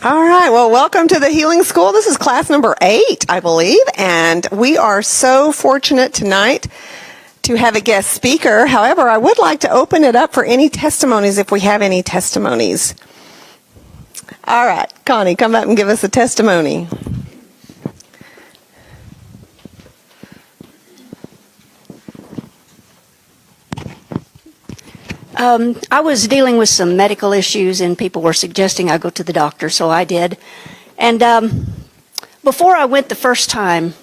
All right, well, welcome to the Healing School. This is class number 8, I believe, and we are so fortunate tonight to have a guest speaker. However, I would like to open it up for any testimonies if we have any testimonies. All right, Connie, come up and give us a testimony. I was dealing with some medical issues, and people were suggesting I go to the doctor, so I did. And before I went the first time,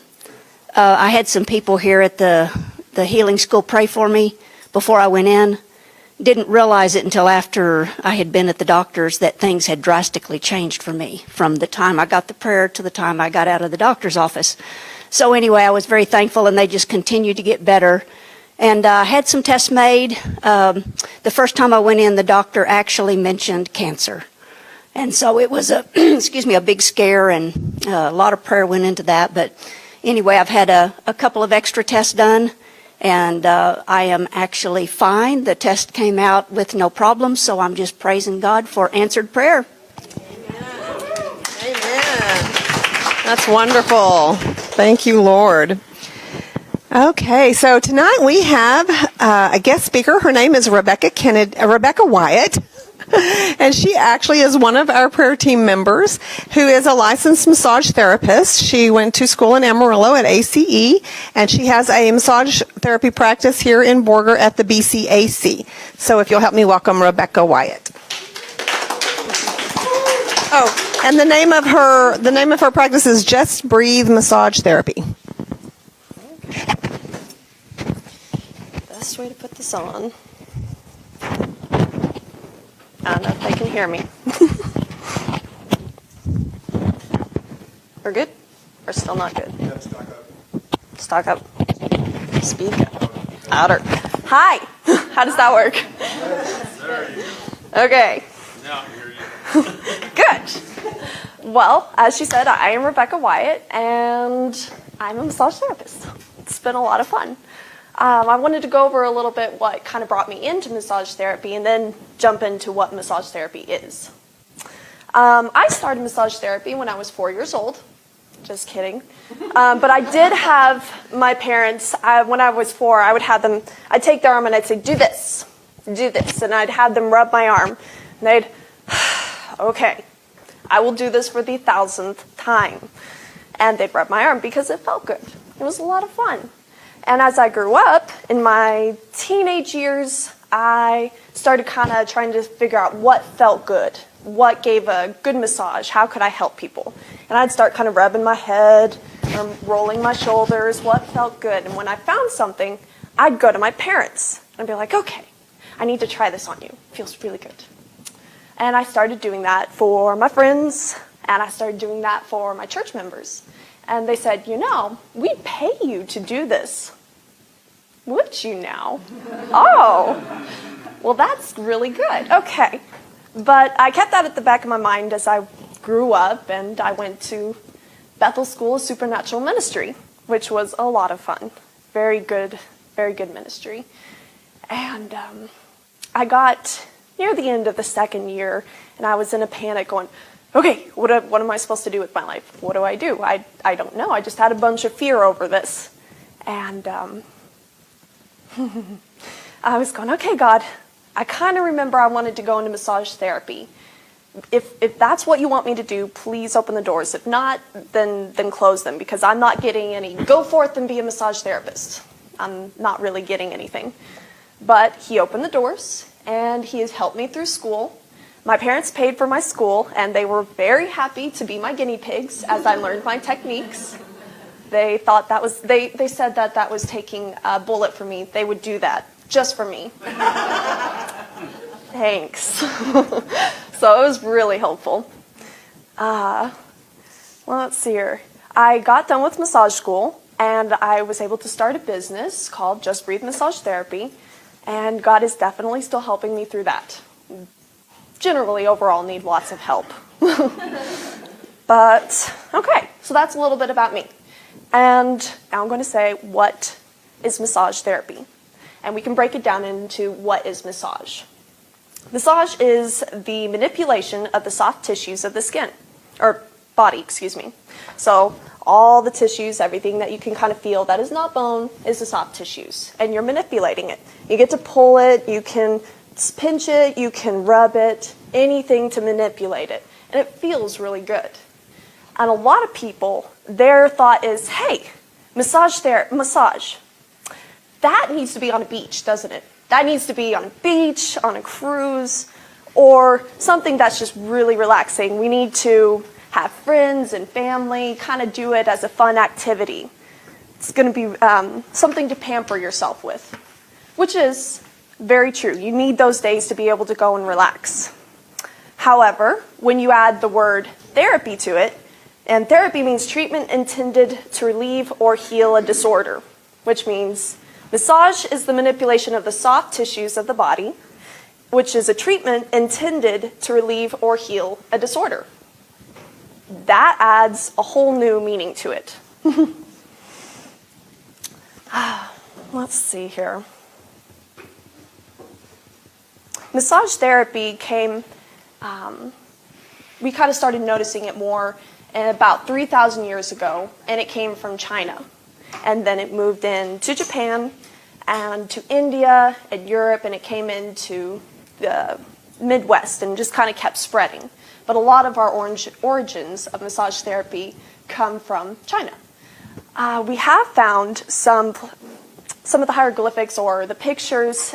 I had some people here at the Healing School pray for me before I went in. Didn't realize it until after I had been at the doctor's that things had drastically changed for me from the time I got the prayer to the time I got out of the doctor's office. So anyway, I was very thankful, and they just continued to get better. And I had some tests made. The first time I went in, the doctor actually mentioned cancer. And so it was a, a big scare, and a lot of prayer went into that. But anyway, I've had a couple of extra tests done, and I am actually fine. The test came out with no problems, so I'm just praising God for answered prayer. Amen. That's wonderful. Thank you, Lord. Okay, so tonight we have a guest speaker. Her name is Rebecca Wyatt, and she actually is one of our prayer team members who is a licensed massage therapist. She went to school in Amarillo at ACE, and she has a massage therapy practice here in Borger at the BCAC. So if you'll help me welcome Rebecca Wyatt. Oh, and the name of her practice is Just Breathe Massage Therapy. Best way to put this on. I don't know if they can hear me. We're good? Or still not good? Yeah, stock up. Stock up. Speak up. Louder. Hi. How does that work? Okay. Now I hear you. Good. Well, as she said, I am Rebecca Wyatt, and I'm a massage therapist. It's been a lot of fun. I wanted to go over a little bit what kind of brought me into massage therapy and then jump into what massage therapy is. I started massage therapy when I was 4 years old. Just kidding. But I did have my parents, when I was 4, I'd take their arm and I'd say, do this, and I'd have them rub my arm. And they'd, okay, I will do this for the 1,000th time. And they'd rub my arm because it felt good. It was a lot of fun. And as I grew up, in my teenage years, I started kind of trying to figure out what felt good, what gave a good massage, how could I help people. And I'd start kind of rubbing my head, or rolling my shoulders, what felt good. And when I found something, I'd go to my parents and be like, okay, I need to try this on you. It feels really good. And I started doing that for my friends, and I started doing that for my church members. And they said, we pay you to do this. Would you now? Oh, well, that's really good. Okay. But I kept that at the back of my mind as I grew up, and I went to Bethel School of Supernatural Ministry, which was a lot of fun. Very good ministry. And I got near the end of the second year, and I was in a panic going, okay, what am I supposed to do with my life? What do? I don't know. I just had a bunch of fear over this. And I was going, okay, God, I kind of remember I wanted to go into massage therapy. If that's what you want me to do, please open the doors. If not, then close them, because I'm not getting any, go forth and be a massage therapist. I'm not really getting anything. But he opened the doors, and he has helped me through school. My parents paid for my school, and they were very happy to be my guinea pigs as I learned my techniques. They thought they said that was taking a bullet for me. They would do that just for me. Thanks. So it was really helpful. Well, let's see here. I got done with massage school, and I was able to start a business called Just Breathe Massage Therapy, and God is definitely still helping me through that. Generally, overall, need lots of help. But, okay, so that's a little bit about me. And now I'm going to say, what is massage therapy? And we can break it down into what is massage. Massage is the manipulation of the soft tissues of the skin. or body, excuse me. So all the tissues, everything that you can kind of feel that is not bone is the soft tissues, and you're manipulating it. You get to pull it, you can pinch it, you can rub it, anything to manipulate it, and it feels really good. And a lot of people, their thought is, hey, massage, that needs to be on a beach, doesn't it? That needs to be on a beach, on a cruise, or something that's just really relaxing. We need to have friends and family, kind of do it as a fun activity. It's going to be something to pamper yourself with, which is very true. You need those days to be able to go and relax. However, when you add the word therapy to it, and therapy means treatment intended to relieve or heal a disorder, which means massage is the manipulation of the soft tissues of the body, which is a treatment intended to relieve or heal a disorder. That adds a whole new meaning to it. Let's see here. Massage therapy came, we kind of started noticing it more about 3,000 years ago, and it came from China. And then it moved into Japan and to India and Europe, and it came into the Midwest and just kind of kept spreading. But a lot of our origins of massage therapy come from China. We have found some of the hieroglyphics or the pictures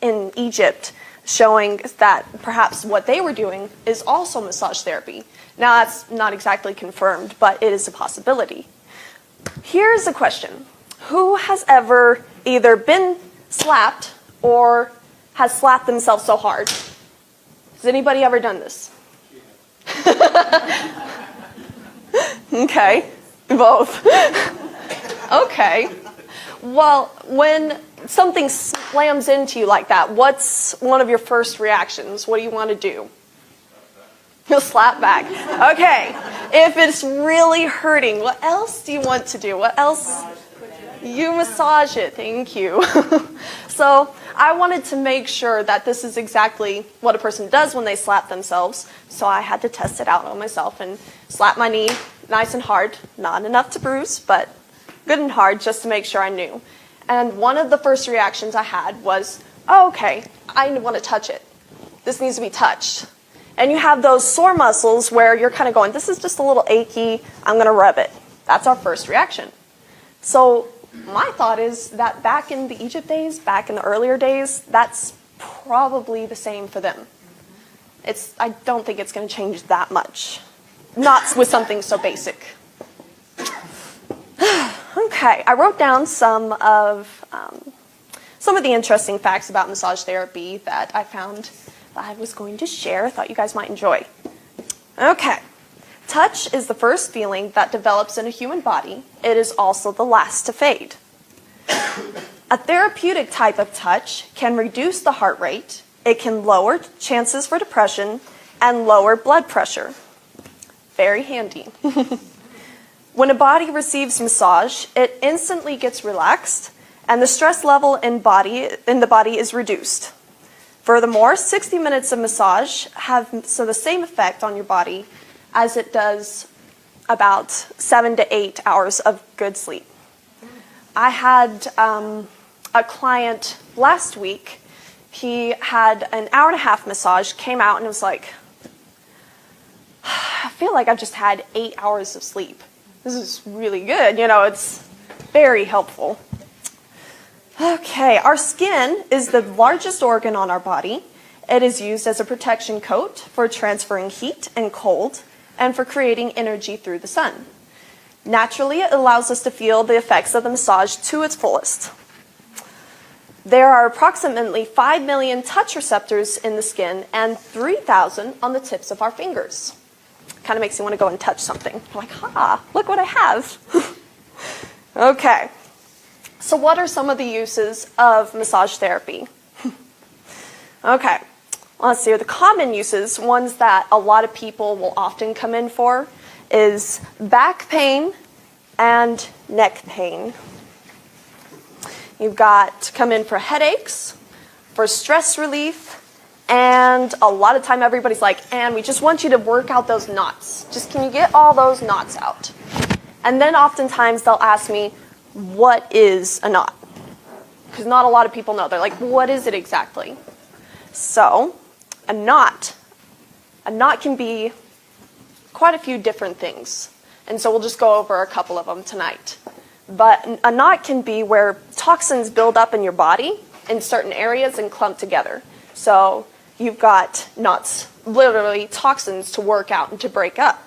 in Egypt showing that perhaps what they were doing is also massage therapy. Now, that's not exactly confirmed, but it is a possibility. Here's a question. Who has ever either been slapped or has slapped themselves so hard? Has anybody ever done this? Okay, both. Okay. Well, when something slams into you like that, what's one of your first reactions? What do you want to do? You'll slap back. Okay. If it's really hurting, what else do you want to do? What else? You massage it. Thank you. So I wanted to make sure that this is exactly what a person does when they slap themselves. So I had to test it out on myself and slap my knee nice and hard. Not enough to bruise, but good and hard just to make sure I knew. And one of the first reactions I had was, oh, okay, I want to touch it. This needs to be touched. And you have those sore muscles where you're kind of going, this is just a little achy, I'm going to rub it. That's our first reaction. So my thought is that back in the Egypt days, back in the earlier days, that's probably the same for them. I don't think it's going to change that much. Not with something so basic. Okay, I wrote down some of the interesting facts about massage therapy that I found that I was going to share. I thought you guys might enjoy. Okay. Touch is the first feeling that develops in a human body. It is also the last to fade. A therapeutic type of touch can reduce the heart rate, it can lower chances for depression, and lower blood pressure. Very handy. When a body receives massage, it instantly gets relaxed, and the stress level in the body is reduced. Furthermore, 60 minutes of massage have the same effect on your body as it does about 7 to 8 hours of good sleep. I had a client last week. He had an hour-and-a-half massage, came out and was like, I feel like I've just had 8 hours of sleep. This is really good. It's very helpful. Okay, our skin is the largest organ on our body. It is used as a protection coat for transferring heat and cold and for creating energy through the sun. Naturally, it allows us to feel the effects of the massage to its fullest. There are approximately 5 million touch receptors in the skin and 3,000 on the tips of our fingers. Kind of makes you want to go and touch something. Like, look what I have. Okay. So what are some of the uses of massage therapy? Okay. Let's see. The common uses, ones that a lot of people will often come in for, is back pain and neck pain. You've got to come in for headaches, for stress relief, And a lot of time everybody's like, and we just want you to work out those knots. Just can you get all those knots out? And then oftentimes they'll ask me, what is a knot? Because not a lot of people know. They're like, what is it exactly? So a knot can be quite a few different things. And so we'll just go over a couple of them tonight. But a knot can be where toxins build up in your body in certain areas and clump together. So you've got knots, literally toxins to work out and to break up.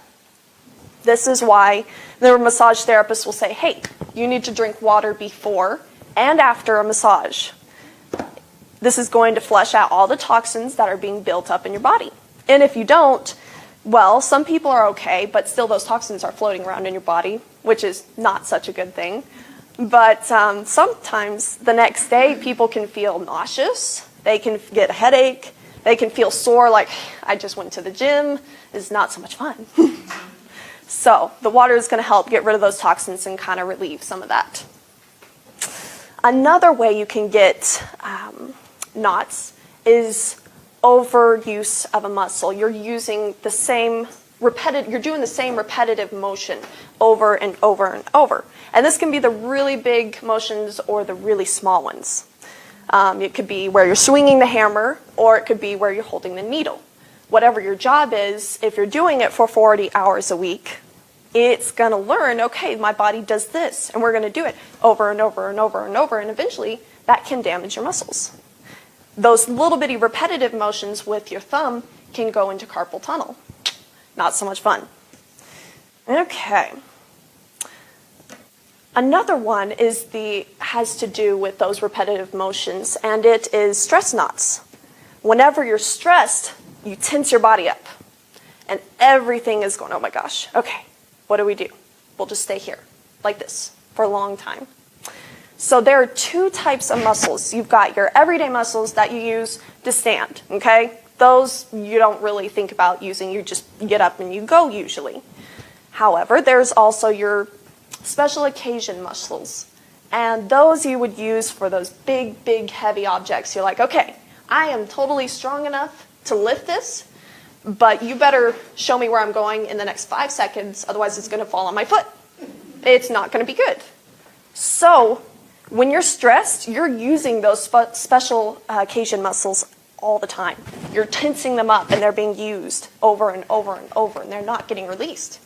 This is why the massage therapist will say, hey, you need to drink water before and after a massage. This is going to flush out all the toxins that are being built up in your body. And if you don't, well, some people are okay, but still those toxins are floating around in your body, which is not such a good thing. But sometimes the next day people can feel nauseous, they can get a headache, they can feel sore like, I just went to the gym, it's not so much fun. So the water is going to help get rid of those toxins and kind of relieve some of that. Another way you can get knots is overuse of a muscle. You're using the same you're doing the same repetitive motion over and over and over. And this can be the really big motions or the really small ones. It could be where you're swinging the hammer, or it could be where you're holding the needle. Whatever your job is, if you're doing it for 40 hours a week, it's going to learn, okay, my body does this, and we're going to do it over and over and over and over, and eventually that can damage your muscles. Those little bitty repetitive motions with your thumb can go into carpal tunnel. Not so much fun. Okay. Another one has to do with those repetitive motions, and it is stress knots. Whenever you're stressed, you tense your body up, and everything is going, oh my gosh, okay, what do we do? We'll just stay here, like this, for a long time. So there are two types of muscles. You've got your everyday muscles that you use to stand, okay? Those you don't really think about using. You just get up and you go usually. However, there's also your special occasion muscles. And those you would use for those big, big, heavy objects. You're like, okay, I am totally strong enough to lift this, but you better show me where I'm going in the next 5 seconds, otherwise it's going to fall on my foot. It's not going to be good. So when you're stressed, you're using those special occasion muscles all the time. You're tensing them up, and they're being used over and over and over, and they're not getting released.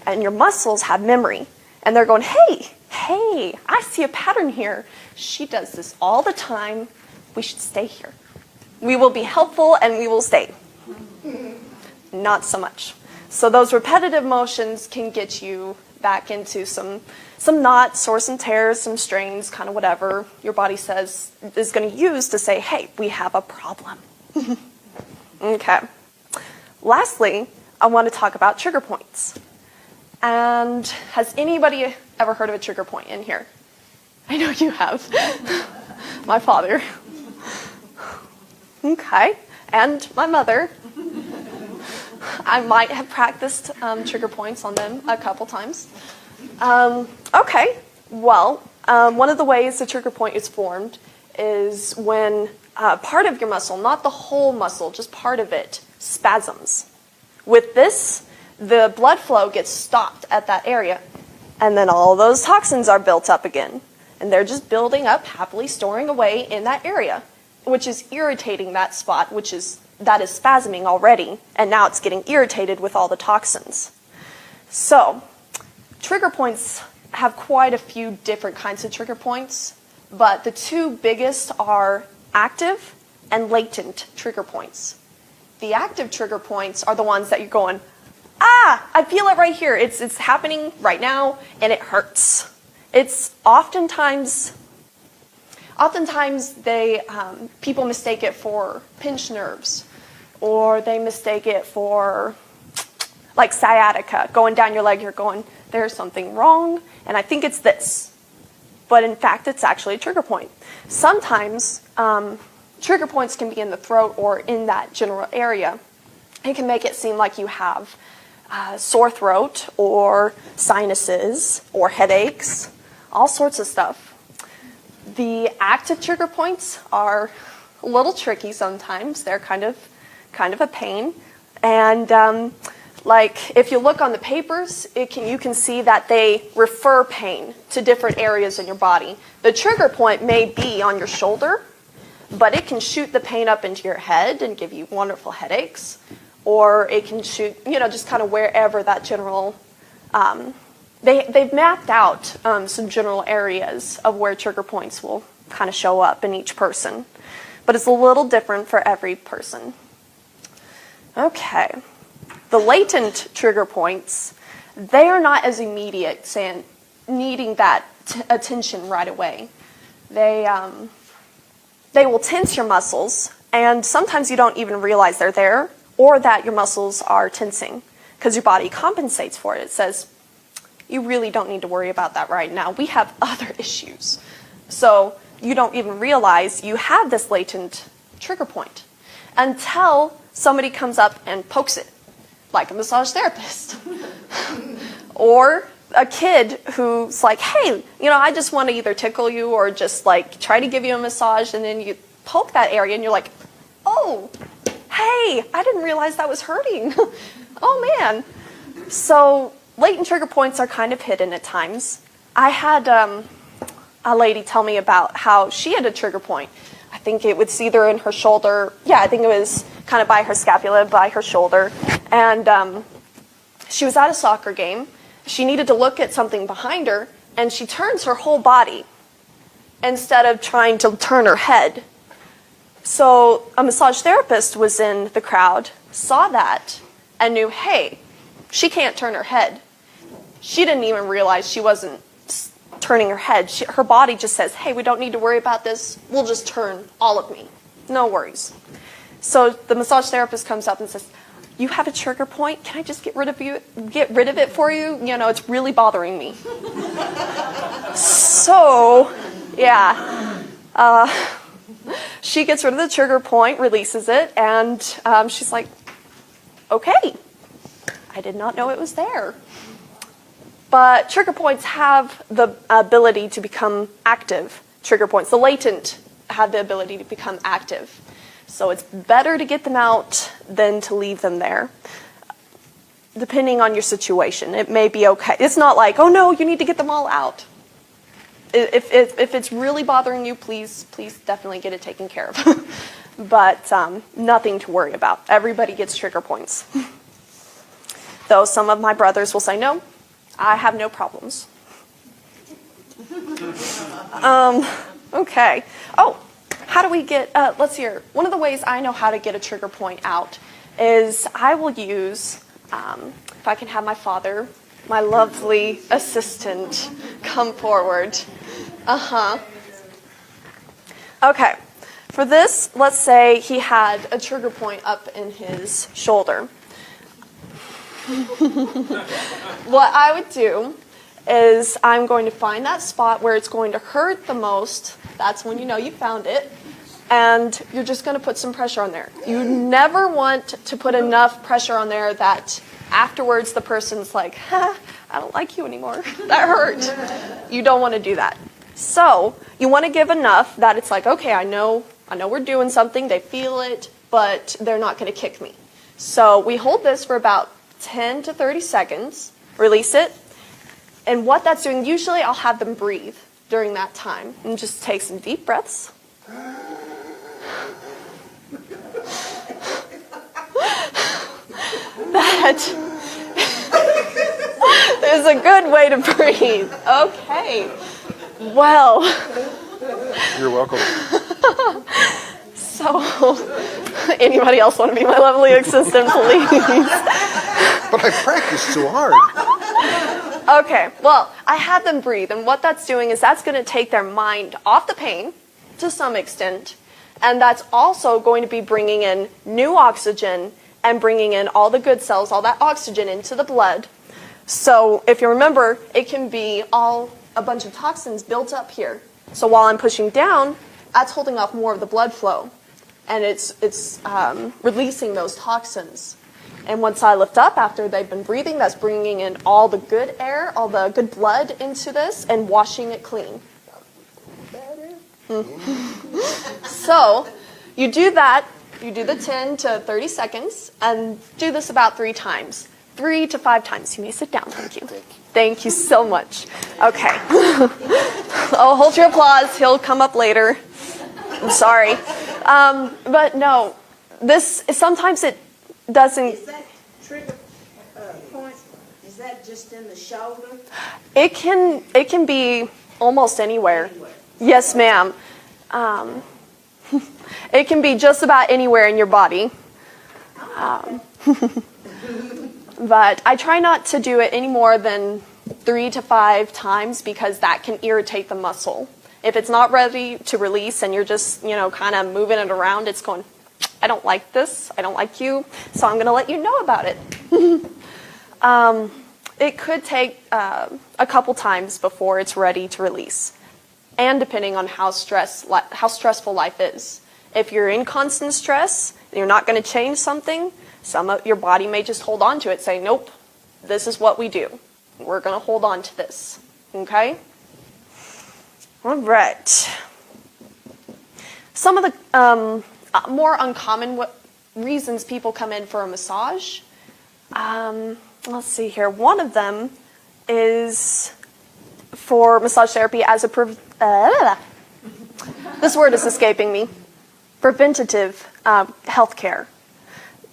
And your muscles have memory, and they're going, hey, I see a pattern here. She does this all the time. We should stay here. We will be helpful, and we will stay. Not so much. So those repetitive motions can get you back into some knots or some tears, some strains, kind of whatever your body says is going to use to say, hey, we have a problem. Okay. Lastly, I want to talk about trigger points. And has anybody ever heard of a trigger point in here? I know you have. My father. Okay. And my mother. I might have practiced trigger points on them a couple times. Okay, well, one of the ways the trigger point is formed is when part of your muscle, not the whole muscle, just part of it, spasms. With this, the blood flow gets stopped at that area, and then all those toxins are built up again. And they're just building up, happily storing away in that area, which is irritating that spot, that is spasming already, and now it's getting irritated with all the toxins. So, trigger points have quite a few different kinds of trigger points, but the two biggest are active and latent trigger points. The active trigger points are the ones that you're going, I feel it right here. It's happening right now, and it hurts. It's oftentimes people mistake it for pinched nerves, or they mistake it for like sciatica, going down your leg. You're going, there's something wrong, and I think it's this. But in fact, it's actually a trigger point. Sometimes trigger points can be in the throat or in that general area. It can make it seem like you have sore throat or sinuses or headaches, all sorts of stuff. The active trigger points are a little tricky sometimes. They're kind of a pain. And like if you look on the papers, you can see that they refer pain to different areas in your body. The trigger point may be on your shoulder, but it can shoot the pain up into your head and give you wonderful headaches. Or it can shoot, just kind of wherever that general, they've mapped out some general areas of where trigger points will kind of show up in each person. But it's a little different for every person. Okay. The latent trigger points, they are not as immediate, saying needing that attention right away. They will tense your muscles, and sometimes you don't even realize they're there, or that your muscles are tensing, because your body compensates for it. It says, you really don't need to worry about that right now. We have other issues. So you don't even realize you have this latent trigger point until somebody comes up and pokes it, like a massage therapist. Or a kid who's like, hey, I just want to either tickle you or just like try to give you a massage, and then you poke that area and you're like, oh, hey, I didn't realize that was hurting. Oh man. So latent trigger points are kind of hidden at times. I had a lady tell me about how she had a trigger point. I think it was either in her shoulder. Yeah, I think it was kind of by her scapula, by her shoulder. And she was at a soccer game. She needed to look at something behind her, and she turns her whole body instead of trying to turn her head. So a massage therapist was in the crowd, saw that, and knew, hey, she can't turn her head. She didn't even realize she wasn't turning her head. Her body just says, hey, we don't need to worry about this. We'll just turn all of me. No worries. So the massage therapist comes up and says, you have a trigger point? Can I just get rid of it for you? It's really bothering me. So, yeah. She gets rid of the trigger point, releases it, and she's like, okay, I did not know it was there. But trigger points have the ability to become active. Trigger points, the latent, have the ability to become active. So it's better to get them out than to leave them there. Depending on your situation, it may be okay. It's not like, oh no, you need to get them all out. If it's really bothering you, please definitely get it taken care of. But nothing to worry about. Everybody gets trigger points. Though some of my brothers will say, no, I have no problems. Okay. Oh, how do we get, let's hear. One of the ways I know how to get a trigger point out is I will use, if I can have my father, my lovely assistant, come forward. Okay. For this, let's say he had a trigger point up in his shoulder. What I would do is I'm going to find that spot where it's going to hurt the most. That's when you know you found it. And you're just going to put some pressure on there. You never want to put enough pressure on there that afterwards the person's like, I don't like you anymore. That hurt. You don't want to do that. So you want to give enough that it's like, okay, I know we're doing something. They feel it, but they're not going to kick me. So we hold this for about 10 to 30 seconds, release it. And what that's doing, usually I'll have them breathe during that time. And just take some deep breaths. That is a good way to breathe. Okay. Well. You're welcome. So, anybody else want to be my lovely assistant, please? But I practiced so hard. Okay, well, I had them breathe, and what that's doing is that's going to take their mind off the pain to some extent, and that's also going to be bringing in new oxygen and bringing in all the good cells, all that oxygen into the blood. So if you remember, it can be a bunch of toxins built up here. So while I'm pushing down, that's holding off more of the blood flow, and it's releasing those toxins. And once I lift up after they've been breathing, that's bringing in all the good air, all the good blood into this and washing it clean. So You do that, you do the 10 to 30 seconds, and do this about 3 times. 3 to 5 times. You may sit down, thank you. Thank you so much. Okay. Oh, hold your applause. He'll come up later. I'm sorry. But no, sometimes it doesn't. Is that trigger point, is that just in the shoulder? It can be almost anywhere. Yes, ma'am. It can be just about anywhere in your body. But I try not to do it any more than 3 to 5 times because that can irritate the muscle. If it's not ready to release and you're just, kind of moving it around, it's going, I don't like this, I don't like you, so I'm going to let you know about it. It could take a couple times before it's ready to release, and depending on how stressful life is. If you're in constant stress and you're not going to change something, your body may just hold on to it, say, nope, this is what we do. We're going to hold on to this. Okay? All right. Some of the more uncommon reasons people come in for a massage. Let's see here. One of them is for massage therapy as this word is escaping me. Preventative health care.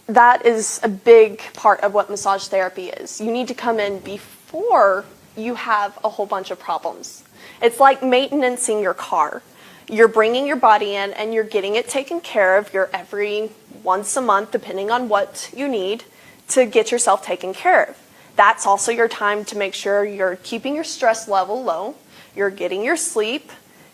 That is a big part of what massage therapy is. You need to come in before you have a whole bunch of problems. It's like maintaining your car. You're bringing your body in and you're getting it taken care of. You're every once a month, depending on what you need, to get yourself taken care of. That's also your time to make sure you're keeping your stress level low, you're getting your sleep,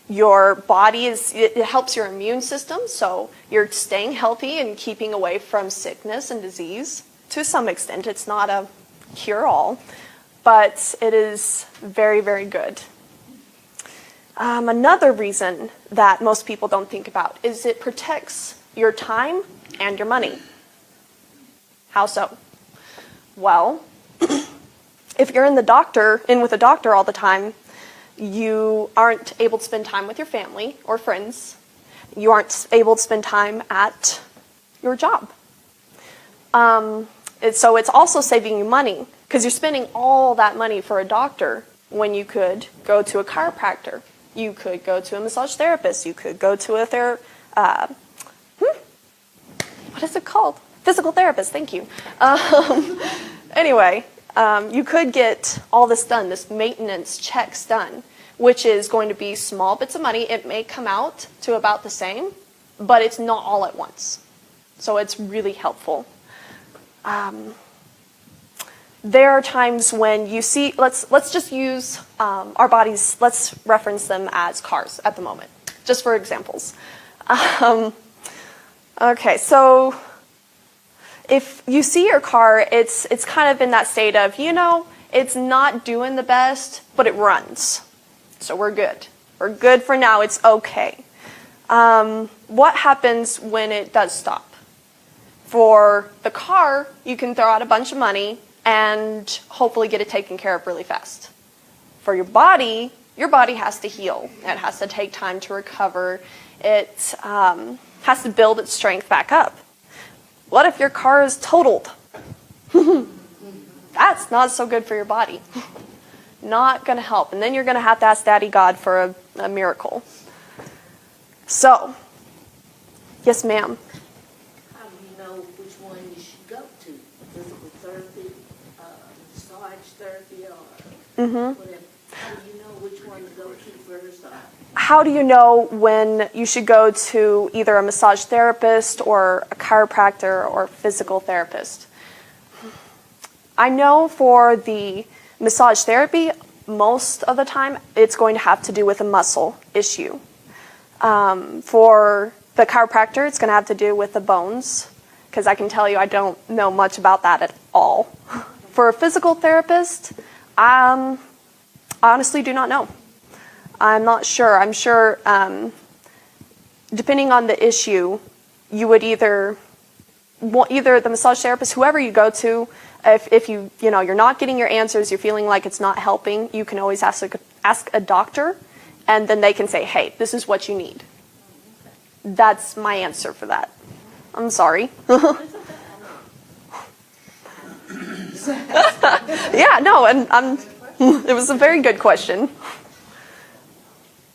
your body it helps your immune system, so you're staying healthy and keeping away from sickness and disease. To some extent, it's not a cure-all, but it is very, very good. Another reason that most people don't think about is it protects your time and your money. How so? Well, if you're in with a doctor all the time, you aren't able to spend time with your family or friends. You aren't able to spend time at your job. So it's also saving you money because you're spending all that money for a doctor when you could go to a chiropractor. You could go to a massage therapist. You could go to what is it called? Physical therapist, thank you. Anyway, you could get all this done, this maintenance checks done, which is going to be small bits of money. It may come out to about the same, but it's not all at once. So it's really helpful. There are times when you see, let's just use our bodies, let's reference them as cars at the moment, just for examples. Okay, so if you see your car, it's kind of in that state of, it's not doing the best, but it runs. So we're good. We're good for now. It's okay. What happens when it does stop? For the car, you can throw out a bunch of money and hopefully get it taken care of really fast. For your body has to heal. It has to take time to recover. It has to build its strength back up. What if your car is totaled? That's not so good for your body. Not going to help. And then you're going to have to ask Daddy God for a miracle. So, yes, ma'am. How do you know which one you should go to? Physical therapy, massage therapy, or whatever? How do you know which one to go to first? How do you know when you should go to either a massage therapist or a chiropractor or physical therapist? I know for the massage therapy, most of the time, it's going to have to do with a muscle issue. For the chiropractor, it's going to have to do with the bones, because I can tell you I don't know much about that at all. For a physical therapist, I honestly do not know. I'm not sure. I'm sure, depending on the issue, you would either the massage therapist, whoever you go to, if you're not getting your answers, you're feeling like it's not helping, you can always ask a doctor, and then they can say, hey, this is what you need. that's my answer for that. I'm sorry. Yeah, no, and it was a very good question.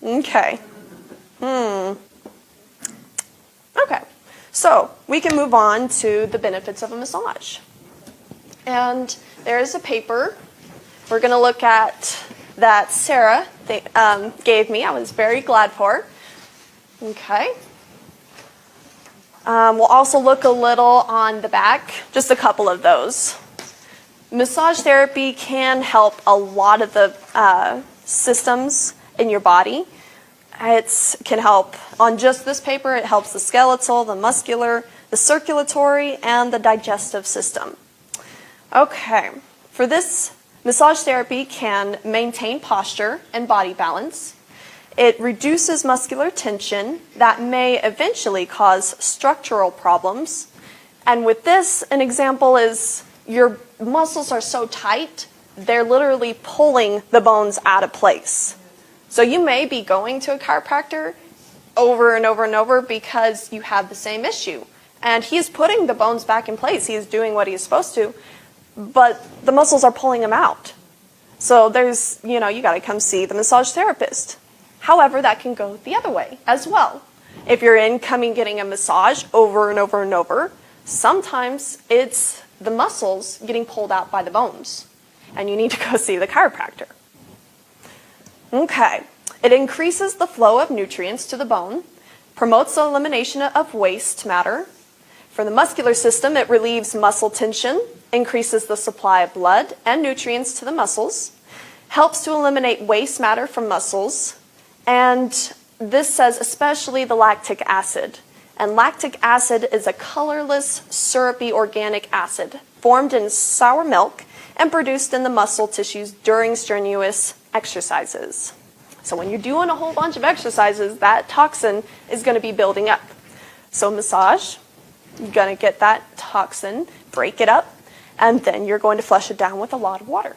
Okay. Okay, so we can move on to the benefits of a massage. And there is a paper we're going to look at that Sarah gave me. I was very glad for. Okay. We'll also look a little on the back, just a couple of those. Massage therapy can help a lot of the systems in your body. It can help, on just this paper, it helps the skeletal, the muscular, the circulatory, and the digestive system. Okay, for this, massage therapy can maintain posture and body balance. It reduces muscular tension that may eventually cause structural problems. And with this, an example is your muscles are so tight, they're literally pulling the bones out of place. So you may be going to a chiropractor over and over and over because you have the same issue. And he's putting the bones back in place. He is doing what he's supposed to, but the muscles are pulling him out. So there's, you got to come see the massage therapist. However, that can go the other way as well. If you're getting a massage over and over and over, sometimes it's the muscles getting pulled out by the bones, and you need to go see the chiropractor. Okay, it increases the flow of nutrients to the bone, promotes the elimination of waste matter. For the muscular system, it relieves muscle tension, increases the supply of blood and nutrients to the muscles, helps to eliminate waste matter from muscles, and this says especially the lactic acid. And lactic acid is a colorless, syrupy organic acid formed in sour milk and produced in the muscle tissues during strenuous exercises. So when you're doing a whole bunch of exercises, that toxin is going to be building up. So massage, you're going to get that toxin, break it up, and then you're going to flush it down with a lot of water.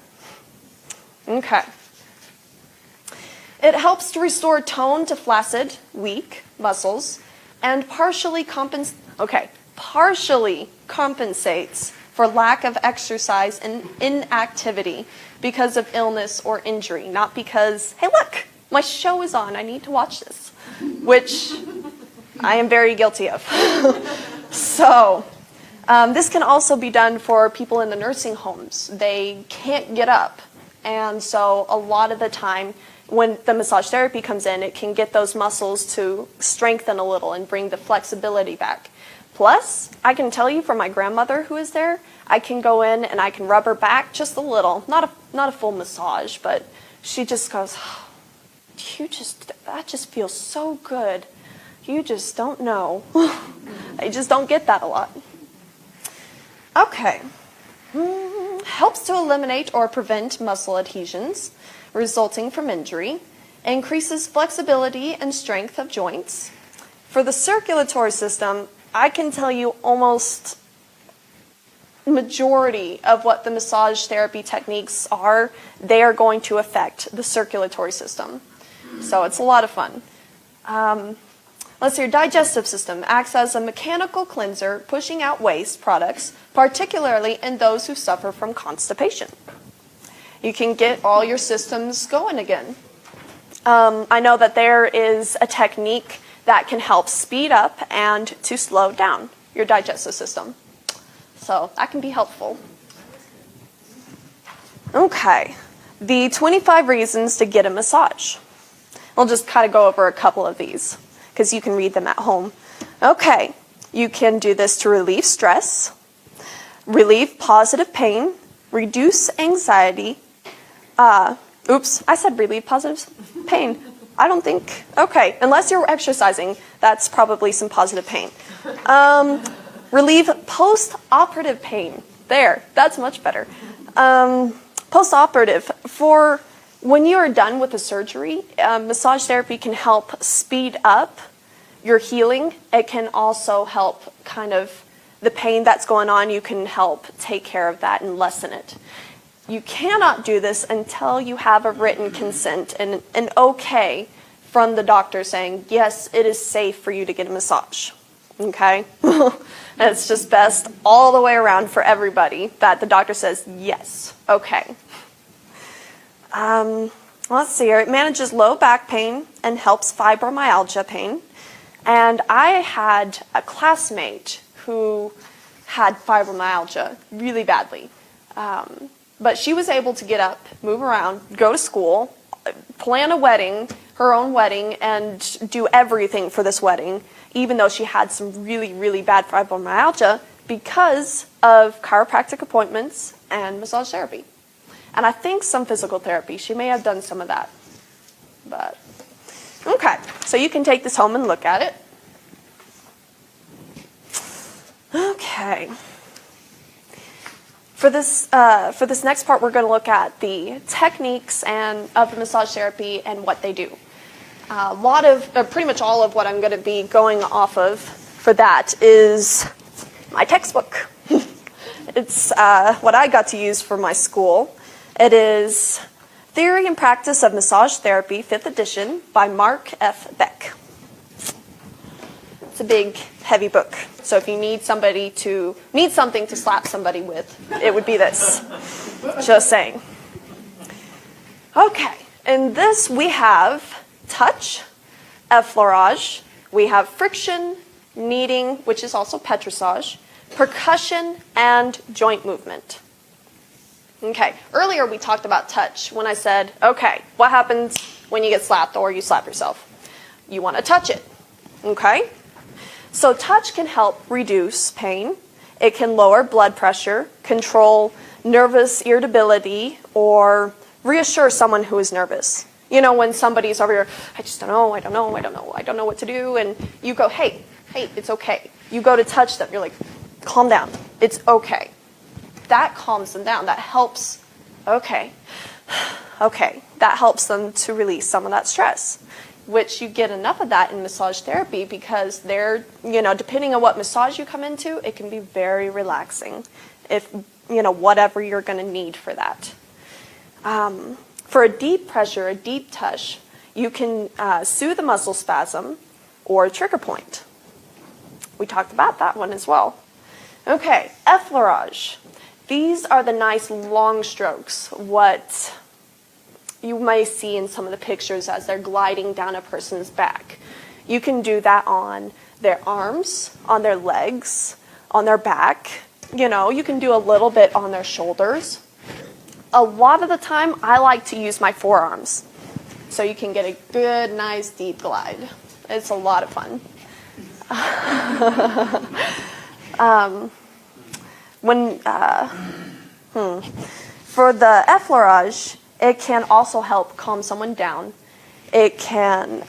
Okay. It helps to restore tone to flaccid, weak muscles, and partially compensates for lack of exercise and inactivity because of illness or injury, not because, hey, look, my show is on, I need to watch this, which I am very guilty of. So, this can also be done for people in the nursing homes. They can't get up, and so a lot of the time, when the massage therapy comes in, it can get those muscles to strengthen a little and bring the flexibility back. Plus, I can tell you from my grandmother who is there, I can go in and I can rub her back just a little, not a full massage, but she just goes, oh, that just feels so good. You just don't know. I just don't get that a lot. Okay. Helps to eliminate or prevent muscle adhesions resulting from injury, increases flexibility and strength of joints. For the circulatory system, I can tell you almost majority of what the massage therapy techniques are, they are going to affect the circulatory system. So it's a lot of fun. Let's see, your digestive system acts as a mechanical cleanser, pushing out waste products, particularly in those who suffer from constipation. You can get all your systems going again. I know that there is a technique that can help speed up and to slow down your digestive system. So that can be helpful. Okay, the 25 reasons to get a massage. I'll just kind of go over a couple of these because you can read them at home. Okay, you can do this to relieve stress, relieve positive pain, reduce anxiety. I said relieve positive pain. I don't think, okay, unless you're exercising, that's probably some positive pain. Relieve post-operative pain. There, that's much better. Post-operative, for when you are done with the surgery, massage therapy can help speed up your healing. It can also help kind of the pain that's going on, you can help take care of that and lessen it. You cannot do this until you have a written consent and an okay from the doctor saying, yes, it is safe for you to get a massage. Okay? And it's just best all the way around for everybody that the doctor says, yes, okay. Let's see here. It manages low back pain and helps fibromyalgia pain. And I had a classmate who had fibromyalgia really badly. But she was able to get up, move around, go to school, plan a wedding, her own wedding, and do everything for this wedding, even though she had some really, really bad fibromyalgia because of chiropractic appointments and massage therapy. And I think some physical therapy. She may have done some of that. But, okay. So you can take this home and look at it. Okay. For this next part, we're going to look at the techniques of the massage therapy and what they do. Pretty much all of what I'm going to be going off of for that is my textbook. It's what I got to use for my school. It is Theory and Practice of Massage Therapy, 5th edition, by Mark F. Beck. It's a big, heavy book. So if you need something to slap somebody with, it would be this. Just saying. Okay, in this we have touch, effleurage, we have friction, kneading, which is also petrissage, percussion, and joint movement. Okay, earlier we talked about touch when I said, okay, what happens when you get slapped or you slap yourself? You want to touch it, okay? So touch can help reduce pain. It can lower blood pressure, control nervous irritability, or reassure someone who is nervous. You know, when somebody's over here, I just don't know, I don't know what to do, and you go, hey, it's okay. You go to touch them, you're like, calm down, it's okay. That calms them down. That helps, that helps them to release some of that stress, which you get enough of that in massage therapy because depending on what massage you come into, it can be very relaxing if, whatever you're going to need for that. For a deep pressure, a deep touch, you can soothe a muscle spasm or a trigger point. We talked about that one as well. Okay, effleurage. These are the nice long strokes, what you may see in some of the pictures as they're gliding down a person's back. You can do that on their arms, on their legs, on their back. You can do a little bit on their shoulders. A lot of the time, I like to use my forearms. So you can get a good, nice, deep glide. It's a lot of fun. For the effleurage, it can also help calm someone down. It can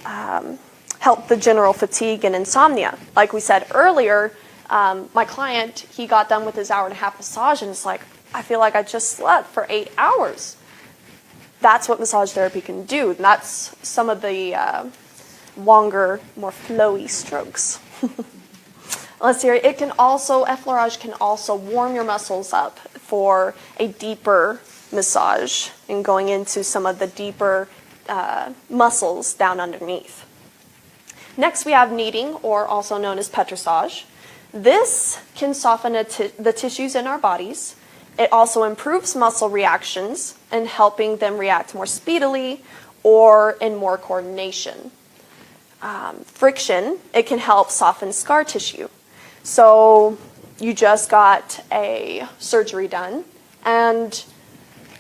help the general fatigue and insomnia. Like we said earlier, my client, he got done with his 1.5-hour massage and it's like, I feel like I just slept for 8 hours. That's what massage therapy can do. And that's some of the longer, more flowy strokes. Let's see here. Effleurage can also warm your muscles up for a deeper massage and going into some of the deeper muscles down underneath. Next, we have kneading, or also known as petrissage. This can soften the tissues in our bodies. It also improves muscle reactions and helping them react more speedily or in more coordination. Friction, it can help soften scar tissue. So you just got a surgery done and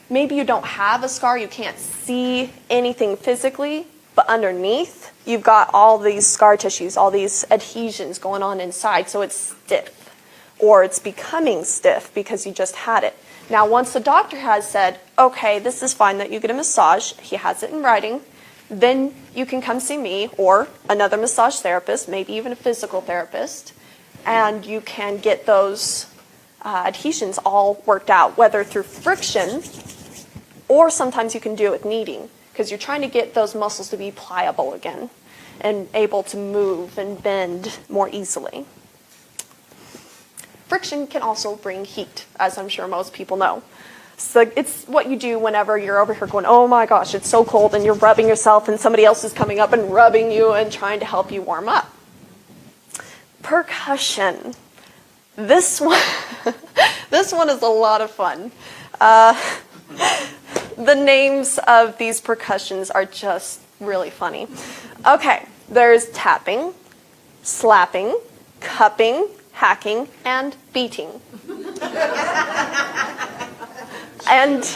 maybe you don't have a scar, you can't see anything physically, but underneath you've got all these scar tissues, all these adhesions going on inside, so it's stiff or it's becoming stiff because you just had it. Now once the doctor has said, okay, this is fine that you get a massage, he has it in writing, then you can come see me or another massage therapist, maybe even a physical therapist, and you can get those adhesions all worked out, whether through friction or sometimes you can do it with kneading because you're trying to get those muscles to be pliable again and able to move and bend more easily. Friction can also bring heat, as I'm sure most people know. So it's what you do whenever you're over here going, oh my gosh, it's so cold, and you're rubbing yourself and somebody else is coming up and rubbing you and trying to help you warm up. Percussion. This one, this one is a lot of fun. The names of these percussions are just really funny. Okay, there's tapping, slapping, cupping, hacking, and beating. And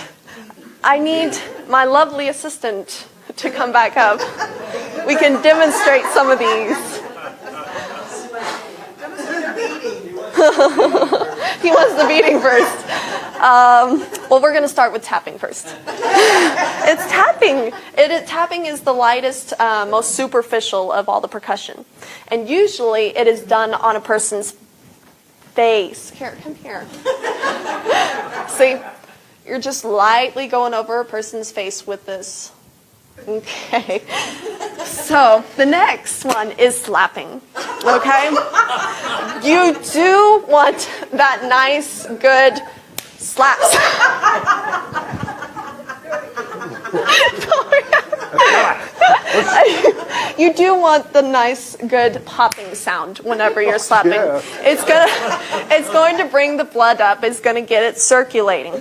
I need my lovely assistant to come back up. We can demonstrate some of these. He wants the beating first. Well, we're going to start with tapping first. It's tapping. Tapping is the lightest, most superficial of all the percussion. And usually it is done on a person's face. Here, come here. See? You're just lightly going over a person's face with this. Okay. So the next one is slapping. Okay? You do want that nice, good slaps. You do want the nice, good popping sound whenever you're slapping. Yeah. It's going to bring the blood up. It's going to get it circulating.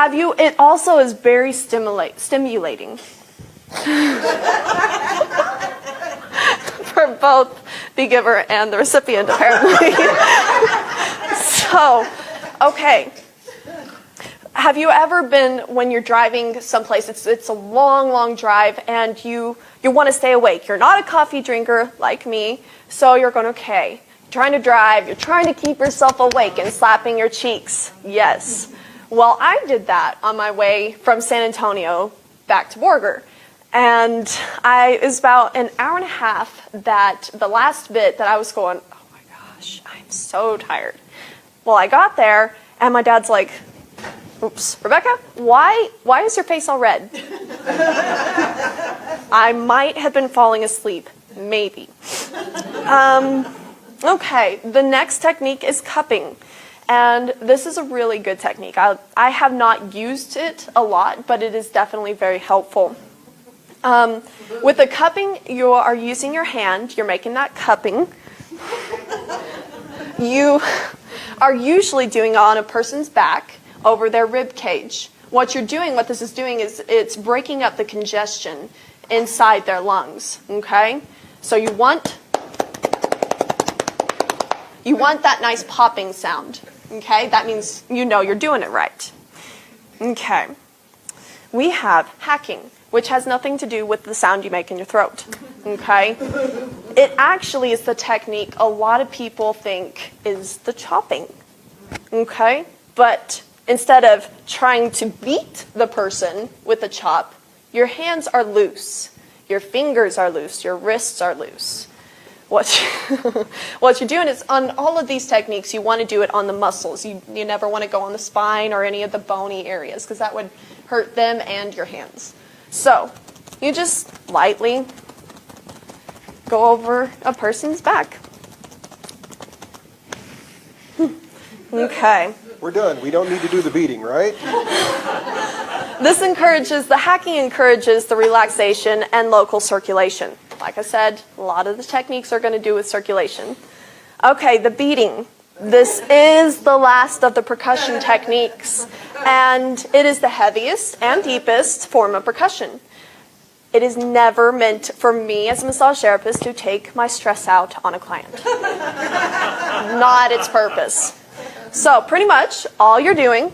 It also is very stimulating. For both the giver and the recipient, apparently. So, okay. Have you ever been, when you're driving someplace, it's a long, long drive, and you want to stay awake. You're not a coffee drinker like me, so you're going, okay, you're trying to drive, you're trying to keep yourself awake and slapping your cheeks. Yes. Well, I did that on my way from San Antonio back to Borger. And it was about an hour and a half that the last bit that I was going, oh my gosh, I'm so tired. Well, I got there, and my dad's like, oops, Rebecca, why is your face all red? I might have been falling asleep, maybe. Okay, the next technique is cupping. And this is a really good technique. I have not used it a lot, but it is definitely very helpful. With the cupping, you are using your hand. You're making that cupping. You are usually doing it on a person's back over their rib cage. What this is doing is it's breaking up the congestion inside their lungs, okay? So you want that nice popping sound, okay? That means you know you're doing it right. Okay. We have hacking, which has nothing to do with the sound you make in your throat, okay? It actually is the technique a lot of people think is the chopping, okay? But instead of trying to beat the person with a chop, your hands are loose, your fingers are loose, your wrists are loose. What you're doing is, on all of these techniques, you want to do it on the muscles. You never want to go on the spine or any of the bony areas, because that would hurt them and your hands. So you just lightly go over a person's back. Okay. We're done. We don't need to do the beating, right? The hacking encourages the relaxation and local circulation. Like I said, a lot of the techniques are going to do with circulation. Okay, the beating. This is the last of the percussion techniques, and it is the heaviest and deepest form of percussion. It is never meant for me as a massage therapist to take my stress out on a client. Not its purpose. So pretty much all you're doing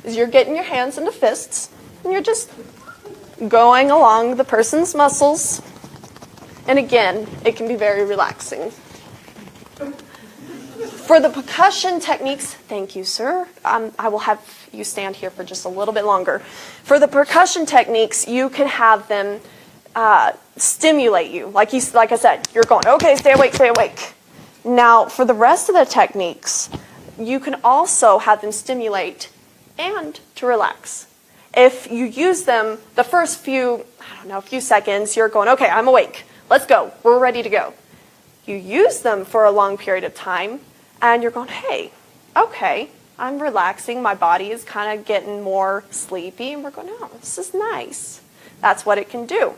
is you're getting your hands into fists, and you're just going along the person's muscles. And again, it can be very relaxing. For the percussion techniques, thank you, sir. I will have you stand here for just a little bit longer. For the percussion techniques, you can have them stimulate you. Like I said, you're going, okay, stay awake, stay awake. Now, for the rest of the techniques, you can also have them stimulate and to relax. If you use them the first few seconds, you're going, okay, I'm awake. Let's go. We're ready to go. You use them for a long period of time, and you're going, hey, okay, I'm relaxing. My body is kind of getting more sleepy. And we're going, oh, this is nice. That's what it can do.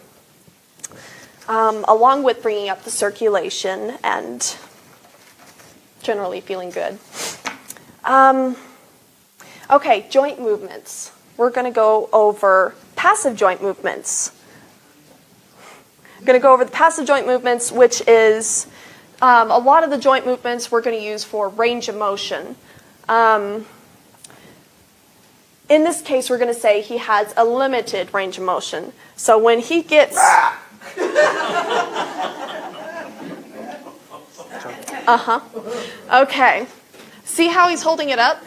Along with bringing up the circulation and generally feeling good. Okay, joint movements. We're going to go over passive joint movements. I'm going to go over the passive joint movements, which is a lot of the joint movements we're going to use for range of motion. In this case, we're going to say he has a limited range of motion. So when he gets... Okay. See how he's holding it up?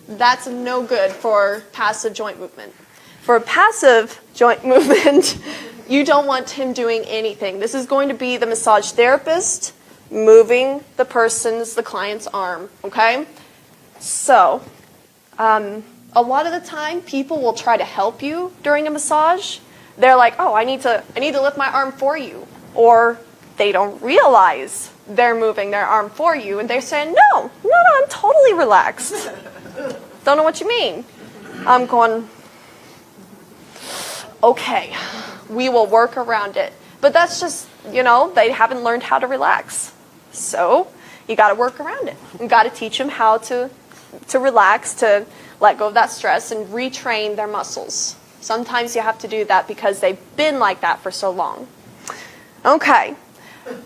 That's no good for passive joint movement. For passive joint movement, you don't want him doing anything. This is going to be the massage therapist moving the client's arm, okay? So, a lot of the time, people will try to help you during a massage. They're like, oh, I need to lift my arm for you. Or they don't realize they're moving their arm for you, and they're saying, no, I'm totally relaxed. Don't know what you mean. I'm going, okay, we will work around it. But that's just, they haven't learned how to relax. So you got to work around it. You got to teach them how to relax, to let go of that stress and retrain their muscles. Sometimes you have to do that because they've been like that for so long. Okay.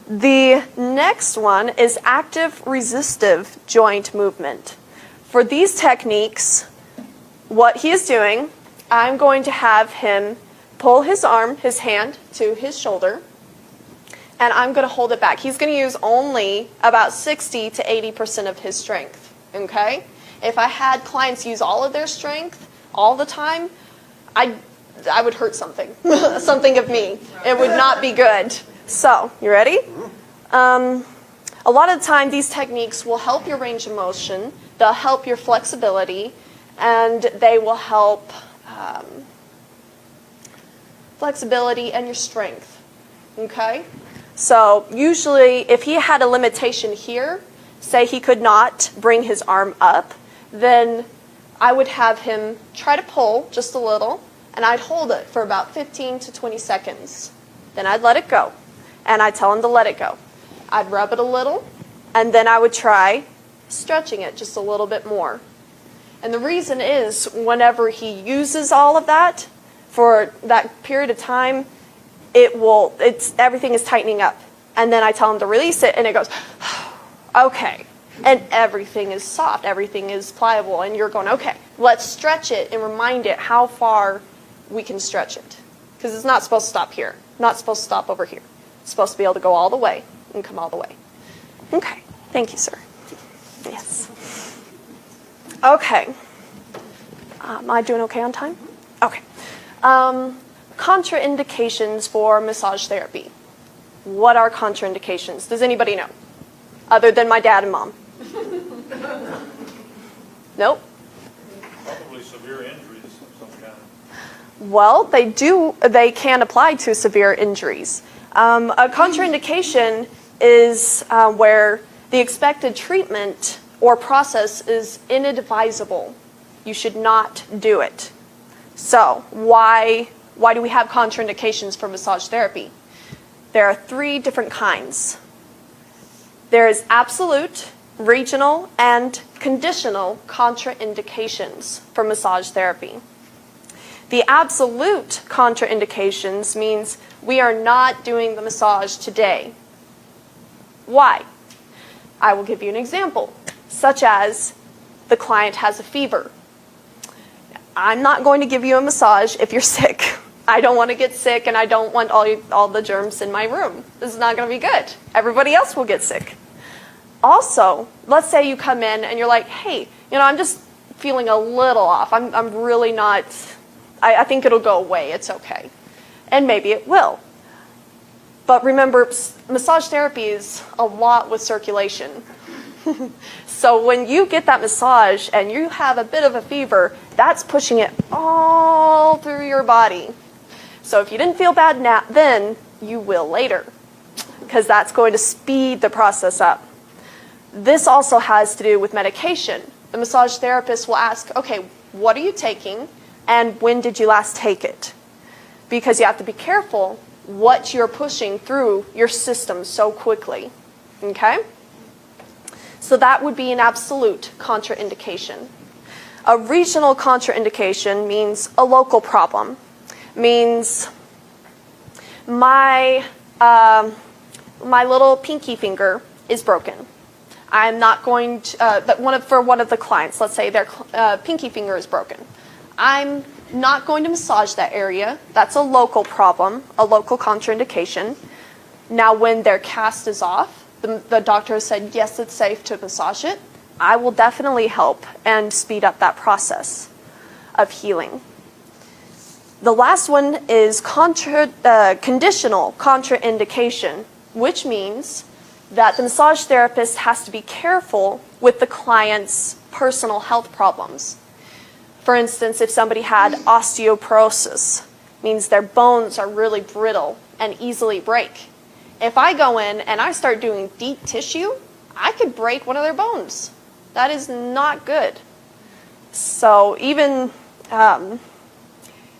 The next one is active resistive joint movement. For these techniques, what he is doing, I'm going to have him pull his hand to his shoulder, and I'm going to hold it back. He's going to use only about 60 to 80% of his strength, okay? If I had clients use all of their strength all the time, I would hurt something, something of me. It would not be good. So, you ready? A lot of the time, these techniques will help your range of motion, they'll help your flexibility, and they will help flexibility and your strength, okay? So, usually, if he had a limitation here, say he could not bring his arm up, then I would have him try to pull just a little, and I'd hold it for about 15 to 20 seconds. Then I'd let it go, and I'd tell him to let it go. I'd rub it a little, and then I would try stretching it just a little bit more. And the reason is, whenever he uses all of that, for that period of time, everything is tightening up. And then I tell him to release it, and it goes, okay. And everything is soft, everything is pliable, and you're going, okay, let's stretch it and remind it how far we can stretch it. Because it's not supposed to stop here, not supposed to stop over here. It's supposed to be able to go all the way and come all the way. Okay, thank you, sir. Yes. Okay. Am I doing okay on time? Okay. Contraindications for massage therapy. What are contraindications? Does anybody know? Other than my dad and mom. Nope. Probably severe injuries of some kind. Well, they can apply to severe injuries. A contraindication is where the expected treatment or process is inadvisable. You should not do it. So, why do we have contraindications for massage therapy? There are 3 different kinds. There is absolute, regional, and conditional contraindications for massage therapy. The absolute contraindications means we are not doing the massage today. Why? I will give you an example, such as the client has a fever. I'm not going to give you a massage if you're sick. I don't want to get sick, and I don't want all the germs in my room. This is not going to be good. Everybody else will get sick. Also, let's say you come in and you're like, hey, I'm just feeling a little off. I'm really not, I think it'll go away. It's okay. And maybe it will. But remember, massage therapy is a lot with circulation. So when you get that massage and you have a bit of a fever, that's pushing it all through your body. So if you didn't feel bad then, you will later, because that's going to speed the process up. This also has to do with medication. The massage therapist will ask, okay, what are you taking and when did you last take it? Because you have to be careful what you're pushing through your system so quickly, okay? So that would be an absolute contraindication. A regional contraindication means a local problem, means my little pinky finger is broken. I'm not going to, for one of the clients, let's say their pinky finger is broken. I'm not going to massage that area. That's a local problem, a local contraindication. Now, when their cast is off, the doctor has said, yes, it's safe to massage it. I will definitely help and speed up that process of healing. The last one is conditional contraindication, which means that the massage therapist has to be careful with the client's personal health problems. For instance, if somebody had osteoporosis, means their bones are really brittle and easily break. If I go in and I start doing deep tissue, I could break one of their bones. That is not good. So even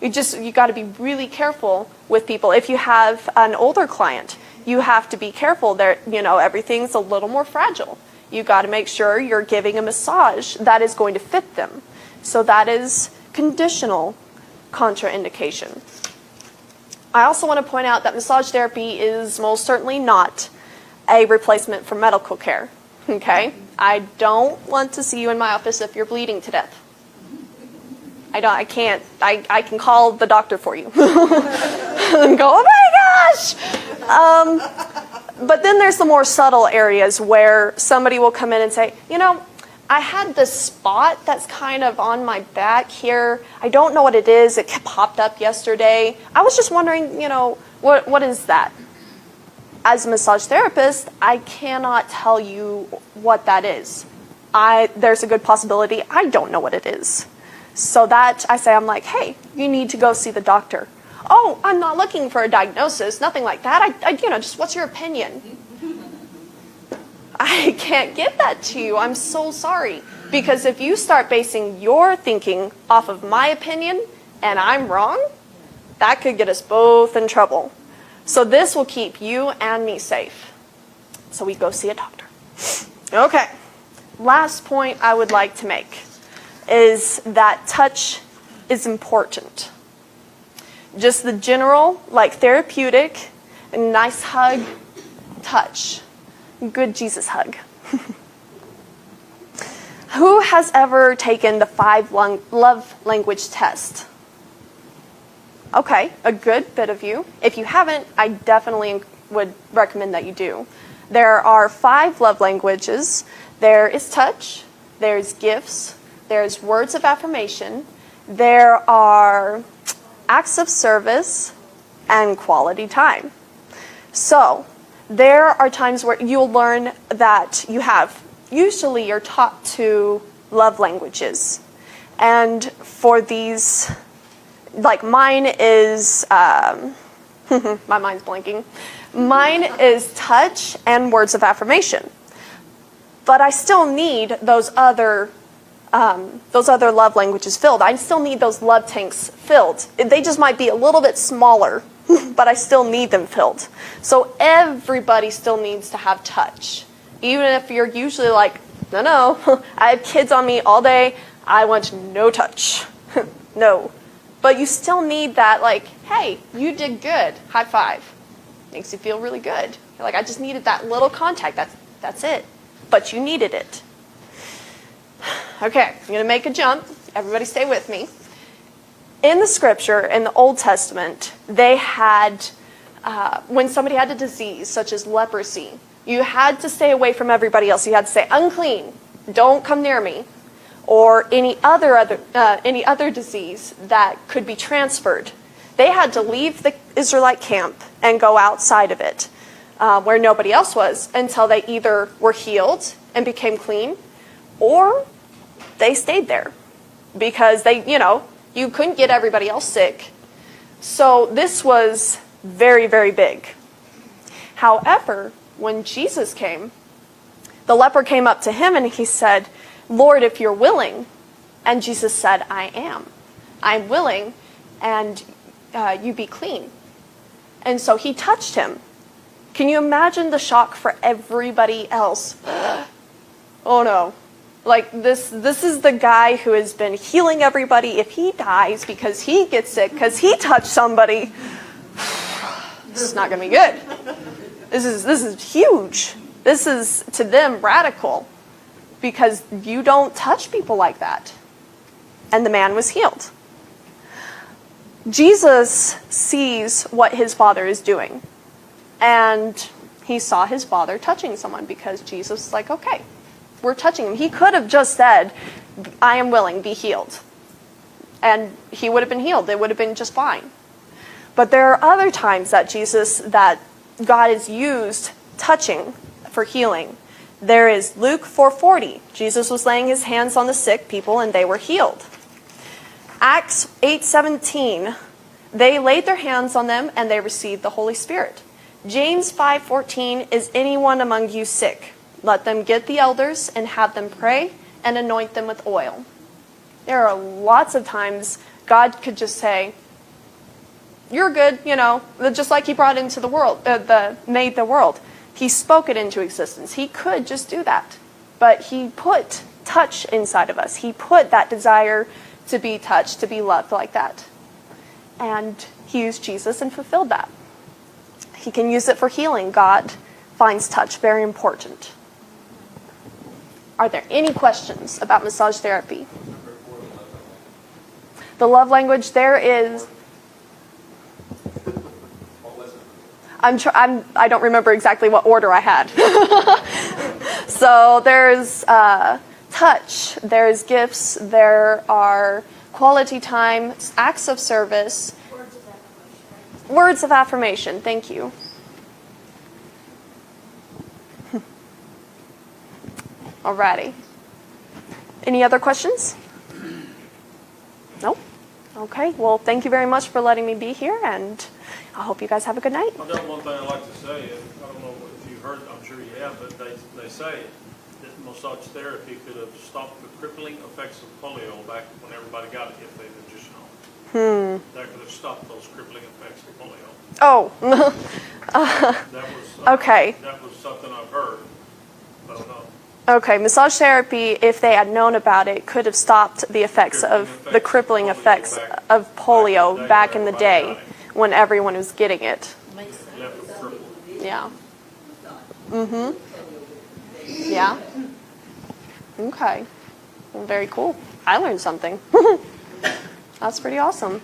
you got to be really careful with people. If you have an older client, you have to be careful. Everything's a little more fragile. You got to make sure you're giving a massage that is going to fit them. So that is conditional contraindication. I also want to point out that massage therapy is most certainly not a replacement for medical care. Okay? I don't want to see you in my office if you're bleeding to death. I can't. I can call the doctor for you. And go, oh my gosh! But then there's the more subtle areas where somebody will come in and say, I had this spot that's kind of on my back here. I don't know what it is. It popped up yesterday. I was just wondering, what is that? As a massage therapist, I cannot tell you what that is. There's a good possibility I don't know what it is. So that I'm like, hey, you need to go see the doctor. Oh, I'm not looking for a diagnosis, nothing like that. Just what's your opinion? I can't give that to you. I'm so sorry. Because if you start basing your thinking off of my opinion and I'm wrong, that could get us both in trouble. So this will keep you and me safe. So we go see a doctor. Okay. Last point I would like to make is that touch is important. Just the general, therapeutic, nice hug, touch. Good Jesus hug. Who has ever taken the 5 love language test? Okay, a good bit of you. If you haven't, I definitely would recommend that you do. There are 5 love languages. There is touch, there's gifts, there's words of affirmation, there are acts of service, and quality time. So, there are times where you'll learn that usually you're taught 2 love languages. And for these, mine is, my mind's blanking. Mine is touch and words of affirmation. But I still need those other love languages filled. I still need those love tanks filled. They just might be a little bit smaller, but I still need them filled. So everybody still needs to have touch. Even if you're usually like, no, I have kids on me all day, I want no touch. No. But you still need that, hey, you did good, high five. Makes you feel really good. You're like, I just needed that little contact, that's it. But you needed it. Okay, I'm going to make a jump. Everybody stay with me. In the scripture, in the Old Testament, they had, when somebody had a disease, such as leprosy, you had to stay away from everybody else. You had to say, unclean, don't come near me. Or any other disease that could be transferred. They had to leave the Israelite camp and go outside of it, where nobody else was, until they either were healed and became clean, or they stayed there because you couldn't get everybody else sick. So this was very, very big. However, when Jesus came, the leper came up to him and he said, Lord, if you're willing. And Jesus said, I am. I'm willing, and you be clean. And so he touched him. Can you imagine the shock for everybody else? Oh no. Like this is the guy who has been healing everybody. If he dies because he gets sick, because he touched somebody, this is not going to be good. This is huge. This is, to them, radical. Because you don't touch people like that. And the man was healed. Jesus sees what his Father is doing. And he saw his Father touching someone because Jesus was like, okay, we're touching him. He could have just said, I am willing, be healed. And he would have been healed. It would have been just fine. But there are other times that God has used touching for healing. There is Luke 4:40. Jesus was laying his hands on the sick people and they were healed. Acts 8:17. They laid their hands on them and they received the Holy Spirit. James 5:14. Is anyone among you sick? Let them get the elders and have them pray and anoint them with oil. There are lots of times God could just say, you're good, just like he brought into the world, made the world. He spoke it into existence. He could just do that. But he put touch inside of us. He put that desire to be touched, to be loved like that. And he used Jesus and fulfilled that. He can use it for healing. God finds touch very important. Are there any questions about massage therapy? The love language, there is... I don't remember exactly what order I had. So there's touch, there's gifts, there are quality time, acts of service. Words of affirmation, thank you. Alrighty. Any other questions? Nope. Okay, well, thank you very much for letting me be here, and I hope you guys have a good night. I've got one thing I'd like to say. I don't know if you've heard, I'm sure you have, but they say that massage therapy could have stopped the crippling effects of polio back when everybody got it if they'd have just known. That could have stopped those crippling effects of polio. Oh, That was okay. That was something I've heard. I don't know. Okay, massage therapy, if they had known about it, could have stopped the effects of the crippling effects of polio back in the day when everyone was getting it. Left them crippled. Yeah. Yeah. Okay. Well, very cool. I learned something. That's pretty awesome.